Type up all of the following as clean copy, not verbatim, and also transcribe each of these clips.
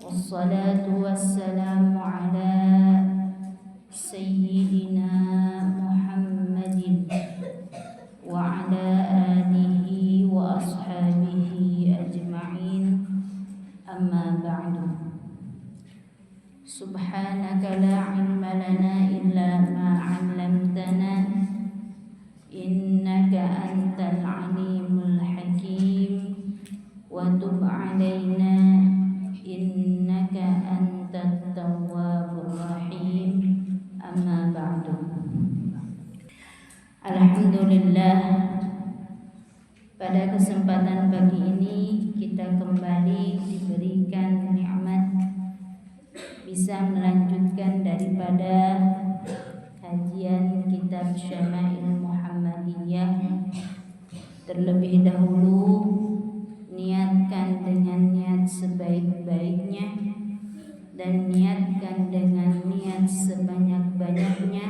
والصلاة والسلام على سيدنا محمد وعلى آله وأصحابه أجمعين أما بعد سبحانك لا علم لنا إلا ما علمتنا إنك أنت العليم الحكيم وتب علينا إنك أنت التواب الرحيم أما بعد. Alhamdulillah, pada kesempatan pagi ini kita kembali diberikan nikmat bisa melanjutkan daripada kajian kitab Syama'il Muhammadiyah. Terlebih dahulu niatkan dengan niat sebaik-baiknya dan niatkan dengan niat sebanyak-banyaknya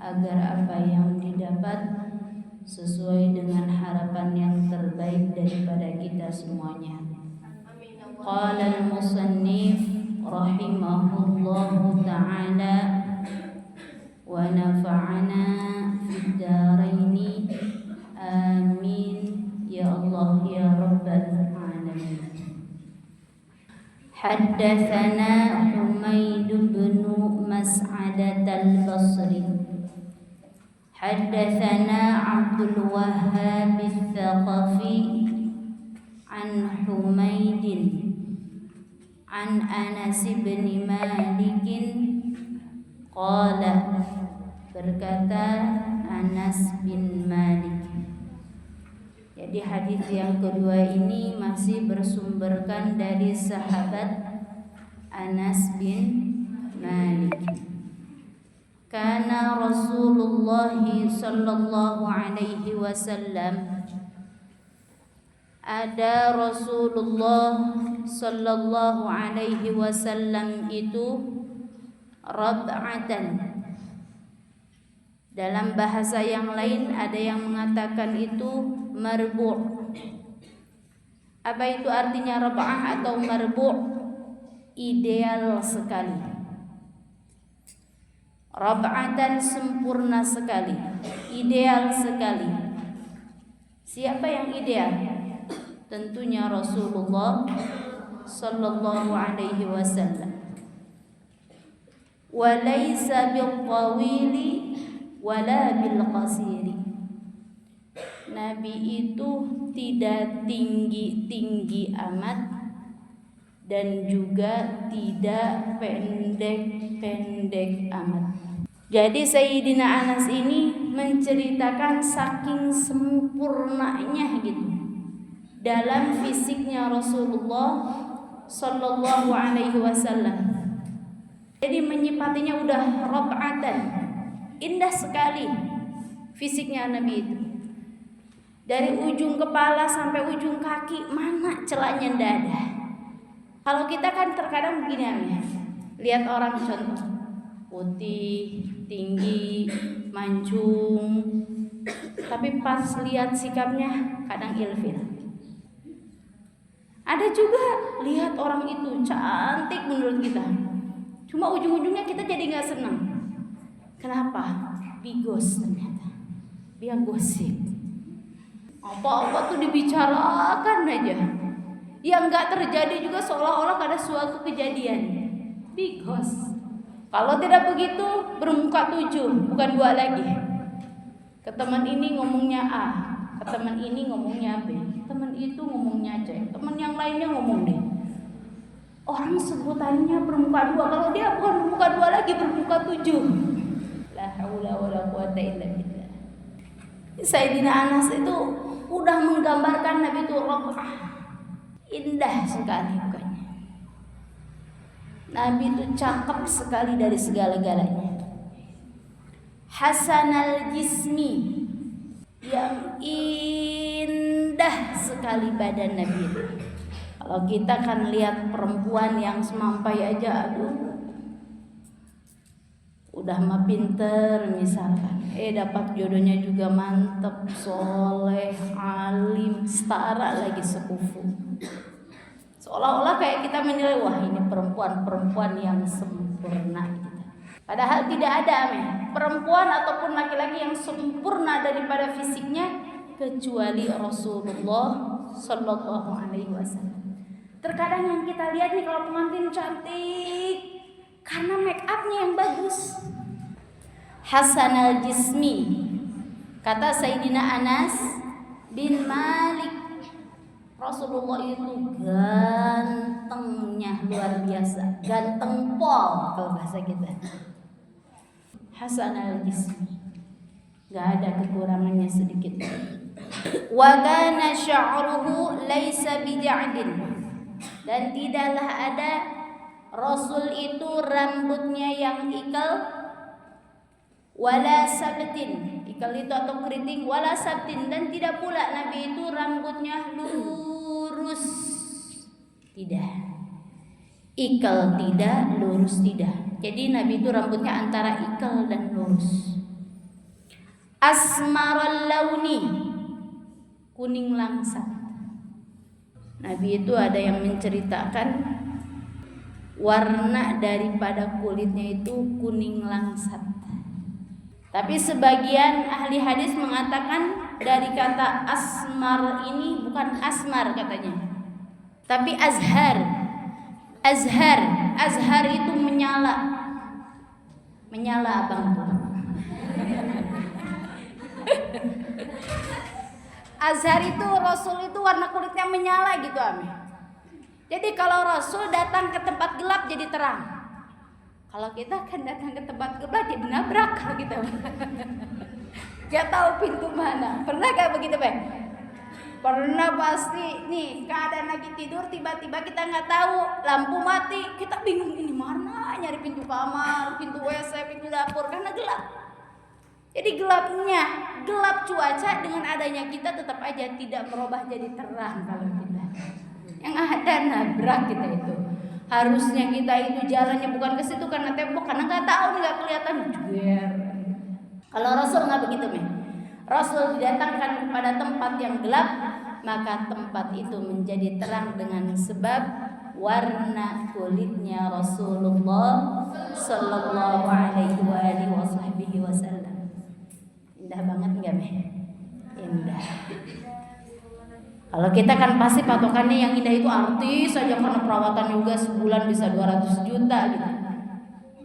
agar apa yang didapat sesuai dengan harapan yang terbaik daripada kita semuanya. Qala al-musannif rahimahullahu ta'ala wa nafa'ana fid dharaini amin ya Allah ya rabbal alamin. Haddatsana Humaid bin Mas'adah al-Basri حدثنا عبد الوهاب الثقفي عن حميد عن أنس بن مالك قال berkata Anas bin Malik. Jadi hadis yang kedua ini masih bersumberkan dari sahabat Anas bin Malik. Kana Rasulullah sallallahu alaihi wasallam, ada Rasulullah sallallahu alaihi wasallam itu rab'atan. Dalam bahasa yang lain ada yang mengatakan itu marbu'. Apa itu artinya rab'ah atau marbu'? Ideal sekali. Rab'atan sempurna sekali, ideal sekali. Siapa yang ideal? Tentunya Rasulullah sallallahu alaihi wasallam. Wa laisa bil-tawili wala bil-qasiri. Nabi itu tidak tinggi-tinggi amat dan juga tidak pendek-pendek amat. Jadi Sayyidina Anas ini menceritakan saking sempurnanya gitu dalam fisiknya Rasulullah sallallahu alaihi wasallam. Jadi menyipatinya udah rab'atan, indah sekali fisiknya Nabi itu. Dari ujung kepala sampai ujung kaki mana celahnya ndak ada. Kalau kita kan terkadang begini ya, lihat orang contoh putih, tinggi, mancung, tapi pas lihat sikapnya kadang ilfil. Ada juga lihat orang itu cantik menurut kita, cuma ujung-ujungnya kita jadi nggak senang. Kenapa? Bigos ternyata, dia gosip. Apa-apa tuh dibicarakan aja. Yang enggak terjadi juga seolah-olah ada suatu kejadian. Bigos. Kalau tidak begitu bermuka 7, bukan 2 lagi. Ke teman ini ngomongnya A, ke teman ini ngomongnya B, teman itu ngomongnya C, teman yang lainnya ngomong D. Orang sebutannya bermuka 2, kalau dia bukan bermuka 2 lagi, bermuka 7. La haula wala quwata illa billah. Sayyidina Anas itu udah menggambarkan Nabi itu rab'ah. Indah sekali bukannya. Nabi itu cakep sekali dari segala-galanya. Hasanal jismi, yang indah sekali badan Nabi itu. Kalau kita kan lihat perempuan yang semampai aja, aduh, udah mah pinter misalkan, dapat jodohnya juga mantep, soleh, alim, setara lagi sekufu. Seolah-olah kayak kita menilai, wah ini perempuan yang sempurna gitu. Padahal tidak ada perempuan ataupun laki-laki yang sempurna daripada fisiknya kecuali Rasulullah Sallallahu Alaihi Wasallam. Terkadang yang kita lihat nih kalau pengantin cantik karena make upnya yang bagus. Hasan al-Jismi, kata Sayyidina Anas bin Malik, Rasulullah itu gantengnya luar biasa, ganteng pol kalau bahasa kita. Hasan al-Jismi, gak ada kekurangannya sedikit. Wa kana sya'ruhu laisa bija'din, dan tidaklah ada Rasul itu rambutnya yang ikal, wala sabtin, ikal itu atau keriting, wala sabtin, dan tidak pula Nabi itu rambutnya lurus, tidak, ikal tidak, lurus tidak. Jadi Nabi itu rambutnya antara ikal dan lurus. Asmaral launi, kuning langsat. Nabi itu ada yang menceritakan warna daripada kulitnya itu kuning langsat. Tapi sebagian ahli hadis mengatakan dari kata asmar ini bukan asmar katanya, tapi azhar. Azhar itu menyala abang tuh. Azhar itu Rasul itu warna kulitnya menyala gitu Ami. Jadi kalau Rasul datang ke tempat gelap jadi terang. Kalau kita kan datang ke tempat gelap jadi nabrak gitu. Gak tahu pintu mana. Pernah gak begitu Pak? Pernah pasti. Nih keadaan lagi tidur tiba-tiba kita nggak tahu lampu mati, kita bingung ini mana, nyari pintu kamar, pintu WC, pintu dapur karena gelap. Jadi gelap cuaca dengan adanya kita tetap aja tidak berubah jadi terang kalau kita. Yang ada nabrak kita itu. Harusnya kita itu jalannya bukan ke situ karena tembok, karena nggak tahu, nggak kelihatan juer. Kalau Rasul nggak begitu men. Rasul didatangkan kepada tempat yang gelap, maka tempat itu menjadi terang dengan sebab warna kulitnya Rasulullah Sallallahu Alaihi Wasallam. Indah banget nggak meh? Indah. Kalau kita kan pasti patokannya yang indah itu artis saja, karena perawatan juga sebulan bisa 200 juta gitu.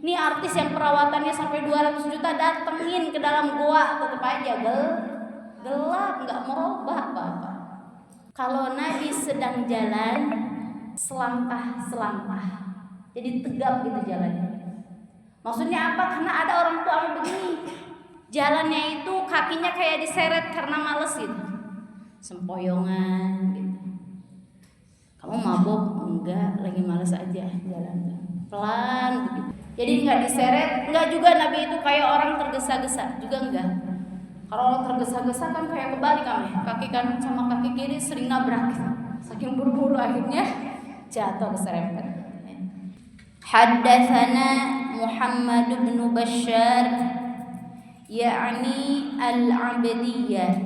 Ini artis yang perawatannya sampai 200 juta datengin ke dalam goa tetap aja gelap, nggak merubah apa-apa. Kalau Nabi sedang jalan selangkah, jadi tegap gitu jalannya. Maksudnya apa? Karena ada orang tua begini, jalannya itu kakinya kayak diseret karena males gitu, sempoyongan gitu. Kamu mabuk? Enggak, lagi males aja jalan pelan begitu. Jadi nggak diseret, nggak juga Nabi itu kayak orang tergesa-gesa, juga enggak. Kalau orang tergesa-gesa kan kayak kebalik kaki kanan sama kaki kiri sering nabrak, saking buru-buru akhirnya jatuh keserempet. Haddatsana Muhammad bin Bashar ya'ni al-Abdiyah.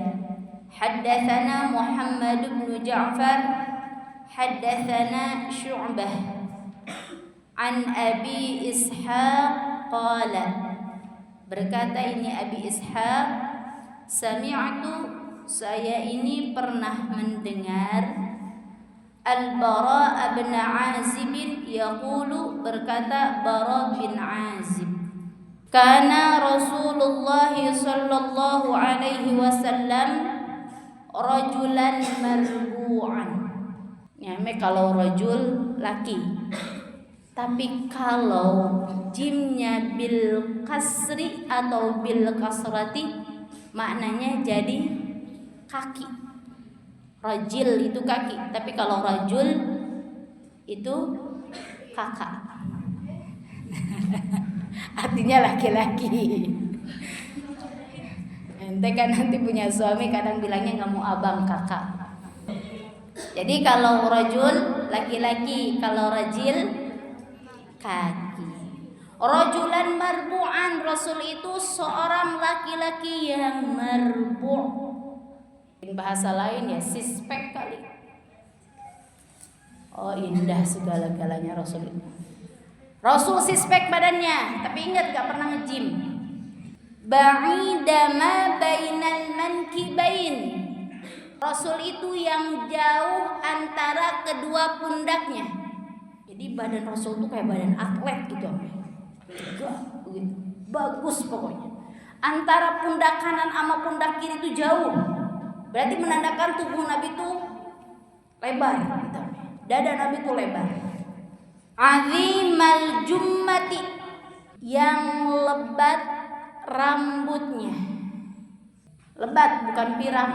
Haddatsana Muhammad bin Ja'far haddatsana Syu'bah an Abi Ishaq qala, berkata ini Abi Ishaq, sami'tu, saya ini pernah mendengar Al-Bara bin Azib yaqulu, berkata Bara bin Azib, kana Rasulullah sallallahu alaihi wasallam rajulan marbu'an. Ya, kalau rajul laki. Tapi kalau jimnya bil kasri atau bil kasrati maknanya jadi kaki. Rajil itu kaki, tapi kalau rajul itu kakak. Artinya laki-laki. Ente kan nanti punya suami kadang bilangnya nggak mau abang, kakak. Jadi kalau rajul laki-laki, kalau rajil kaki. Rajulan marbu'an, Rasul itu seorang laki-laki yang marbu'. Bahasa lain ya sispek kali. Oh, indah segala-galanya Rasul itu. Rasul sispek badannya, tapi ingat gak pernah nge-gym. Ba'ida ma bainal mankibain. Rasul itu yang jauh antara kedua pundaknya. Jadi badan Rasul itu kayak badan atlet gitu. Tegak begitu. Bagus pokoknya. Antara pundak kanan sama pundak kiri itu jauh. Berarti menandakan tubuh Nabi itu lebar gitu. Dada Nabi itu lebar. Azimal jummati, yang lebat rambutnya. Lebat bukan pirang.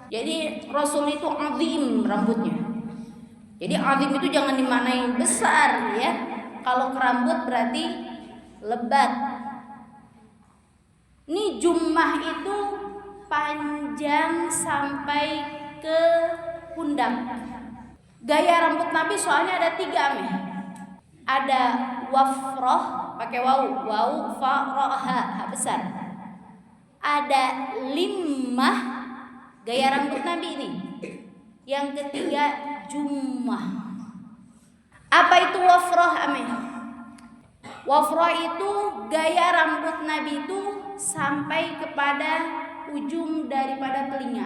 Jadi Rasul itu azim rambutnya. Jadi azim itu jangan dimaknai besar ya. Kalau ke rambut berarti lebat. Ini jummah itu panjang sampai ke pundak. Gaya rambut Nabi soalnya ada 3 nih. Ada wafroh pakai wau fa ra ha besar. Ada limmah, gaya rambut Nabi ini. Yang ketiga jummah. Apa itu wafroh ameh? Wafroh itu gaya rambut Nabi itu sampai kepada ujung daripada telinga.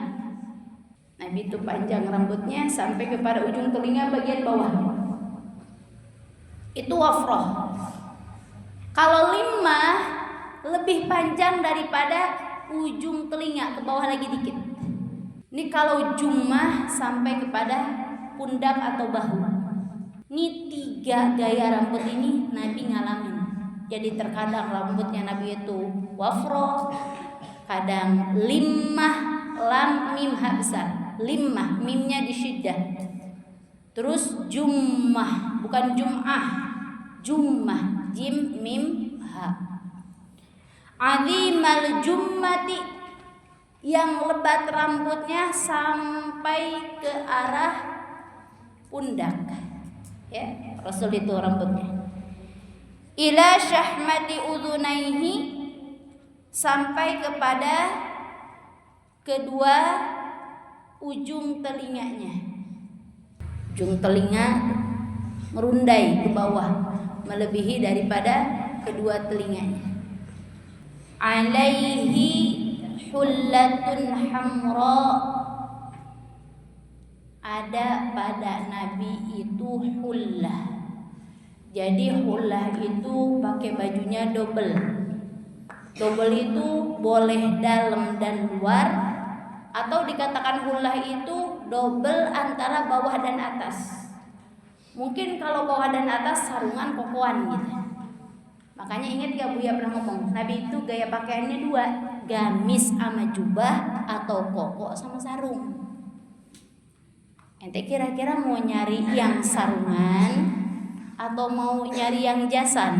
Nabi itu panjang rambutnya sampai kepada ujung telinga bagian bawah. Itu wafroh. Kalau limmah lebih panjang daripada ujung telinga, ke bawah lagi dikit. Ini kalau jummah sampai kepada pundak atau bahu. Ini 3 gaya rambut ini Nabi ngalamin. Jadi terkadang rambutnya Nabi itu wafroh, kadang limmah, lam mim ha besar. Limmah, mimnya disyiddah. Terus jummah, bukan jum'ah. Jummah, jim mim ha. Azimal jummati, yang lebat rambutnya sampai ke arah pundak. Ya, Rasul itu rambutnya. Ila syahmati udhunaihi, sampai kepada kedua ujung telinganya. Ujung telinga merundai ke bawah, melebihi daripada kedua telinganya. Alaihi hullatun hamra, ada pada Nabi itu hullah. Jadi hullah itu pakai bajunya double. Double itu boleh dalam dan luar, atau dikatakan hullah itu double antara bawah dan atas. Mungkin kalau bawah dan atas sarungan kokoan gitu. Makanya ingat gak Buya pernah ngomong, Nabi itu gaya pakaiannya 2, gamis sama jubah, atau koko sama sarung. Ente kira-kira mau nyari yang sarungan atau mau nyari yang jasan?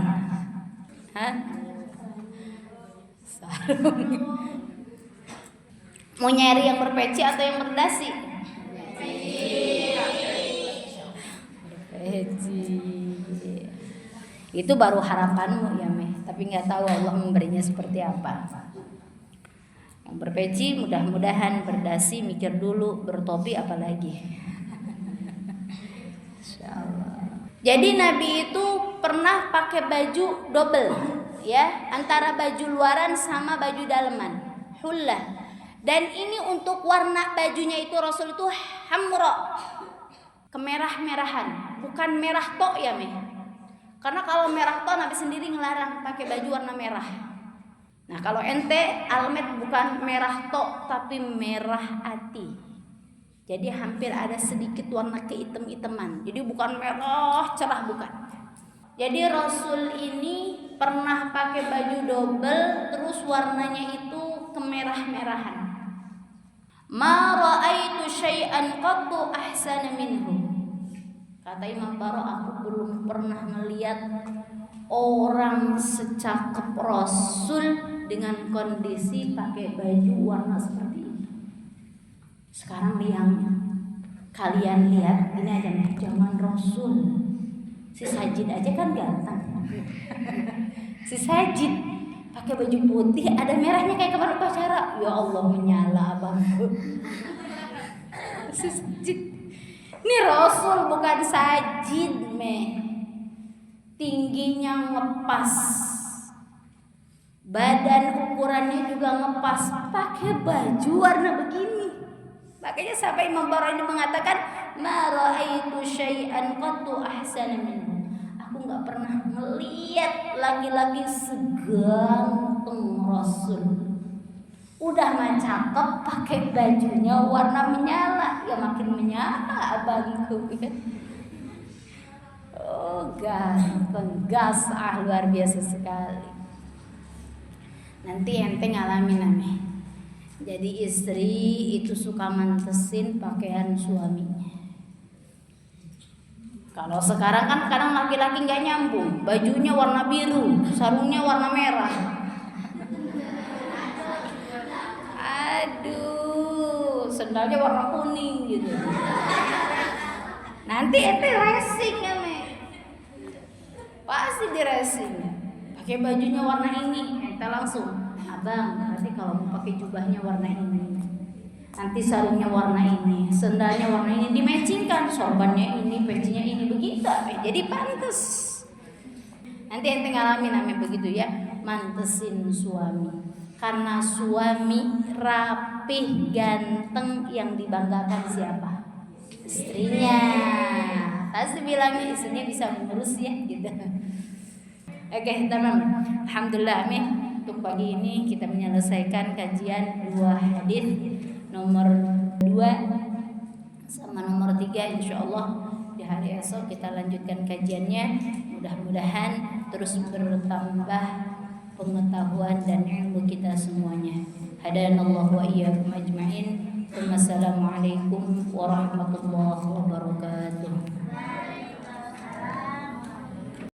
Hah? Sarung. Mau nyari yang berpeci atau yang berdasi? Berpeci. Itu baru harapanmu ya Meh, tapi nggak tahu Allah memberinya seperti apa. Yang berpeci mudah-mudahan, berdasi mikir dulu, bertopi apalagi. Insyaallah. Jadi Nabi itu pernah pakai baju double, ya, antara baju luaran sama baju daleman, hullah. Dan ini untuk warna bajunya itu Rasul itu hamra, kemerah-merahan, bukan merah tok ya Meh. Karena kalau merah tok Nabi sendiri ngelarang pakai baju warna merah. Nah kalau ente almet bukan merah tok tapi merah hati. Jadi hampir ada sedikit warna kehitam-hitaman. Jadi bukan merah cerah, bukan. Jadi Rasul ini pernah pakai baju double, terus warnanya itu kemerah-merahan. Ma ra'aitu syai'an qattu ahsana minhu. Kata Imam Baro, aku belum pernah melihat orang secakep Rasul dengan kondisi pakai baju warna seperti itu. Sekarang yang kalian lihat ini aja nih, zaman Rasul. Si Sajid aja kan ganteng. Si Sajid pakai baju putih, ada merahnya kayak kemarin upacara. Ya Allah, menyala abangku. Si Sajid. Ini Rasul bukan sajid meh. Tingginya ngepas, badan ukurannya juga ngepas, pakai baju warna begini. Makanya sampai Imam Barani mengatakan, ma ra'aitu syai'an qattu ahsana minhu. Aku nggak pernah melihat laki-laki seganteng Rasul. Udah mah cakep, pakai bajunya warna menyala, ya makin menyala abangku. Oh, ganteng, gas, luar biasa sekali. Nanti ente ngalamin namanya. Jadi istri itu suka mantesin pakaian suaminya. Kalau sekarang kan kadang laki-laki nggak nyambung, bajunya warna biru, sarungnya warna merah. Aduh, sendalnya warna kuning gitu. Nanti ente racing ya, pasti di racing. Pakai bajunya warna ini, ente langsung, abang, berarti kalau mau pakai jubahnya warna ini, nanti sarungnya warna ini, sendalnya warna ini, dimatchingkan, sorbannya ini, pecinya ini, begitu, jadi pantas. Nanti ente ngalamin namanya begitu ya, mantesin suami. Karena suami rapih, ganteng, yang dibanggakan siapa? Istrinya. Pasti bilangnya istrinya bisa mengurus ya gitu. Oke, teman. Alhamdulillah amin. Untuk pagi ini kita menyelesaikan kajian 2 hadis, nomor 2 sama nomor 3. Insyaallah di hari esok kita lanjutkan kajiannya. Mudah-mudahan terus bertambah pengetahuan dan ilmu kita semuanya. Hadanallahu wa iyyakum ajmain. Wassalamualaikum warahmatullahi wabarakatuh.